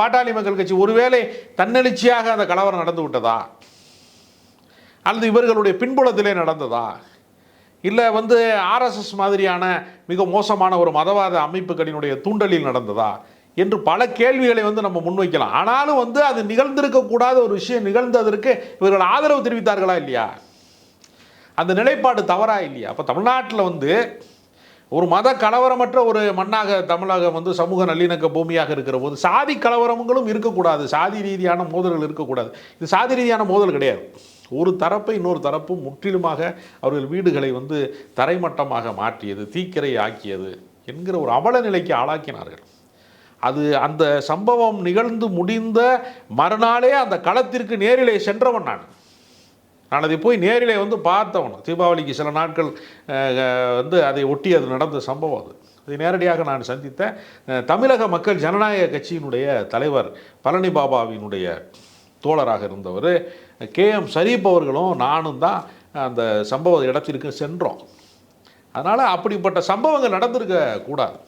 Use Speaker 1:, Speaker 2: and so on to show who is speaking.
Speaker 1: பாட்டாளி மக்கள் கட்சி ஒருவேளை தன்னெழுச்சியாக அந்த கலவரம் நடந்து விட்டதா, அல்லது இவர்களுடைய பின்புலத்திலே நடந்ததா, இல்லை ஆர்எஸ்எஸ் மாதிரியான மிக மோசமான ஒரு மதவாத அமைப்புகளினுடைய தூண்டலில் நடந்ததா என்று பல கேள்விகளை நம்ம முன்வைக்கலாம். ஆனாலும் அது நிகழ்ந்திருக்கக்கூடாத ஒரு விஷயம் நிகழ்ந்ததற்கு இவர்கள் ஆதரவு தெரிவித்தார்களா இல்லையா? அந்த நிலைப்பாடு தவறா இல்லையா? அப்போ தமிழ்நாட்டில் ஒரு மத கலவரமற்ற ஒரு மண்ணாக தமிழகம் சமூக நல்லிணக்க பூமியாக இருக்கிற போது சாதி கலவரங்களும் இருக்கக்கூடாது, சாதி ரீதியான மோதல்கள் இருக்கக்கூடாது. இது சாதி ரீதியான மோதல் கிடையாது. ஒரு தரப்பை இன்னொரு தரப்பு முற்றிலுமாக அவர்கள் வீடுகளை தரைமட்டமாக மாற்றியது, தீக்கிரை ஆக்கியது என்கிற ஒரு அவல நிலைக்கு ஆளாக்கினார்கள். அது அந்த சம்பவம் நிகழ்ந்து முடிந்த மறுநாளே அந்த களத்திற்கு நேரிலே சென்றவன் நான் அதை போய் நேரிலே பார்த்தவன். தீபாவளிக்கு சில நாட்கள் அதை ஒட்டி அது நடந்த சம்பவம். அதை நேரடியாக நான் சந்தித்த தமிழக மக்கள் ஜனநாயக கட்சியினுடைய தலைவர் பழனி பாபாவினுடைய தோழராக இருந்தவர் கேஎம் ஷரீப் அவர்களும் நானும் தான் அந்த சம்பவ இடத்திற்கு சென்றோம். அதனால் அப்படிப்பட்ட சம்பவங்கள் நடந்திருக்க கூடாது.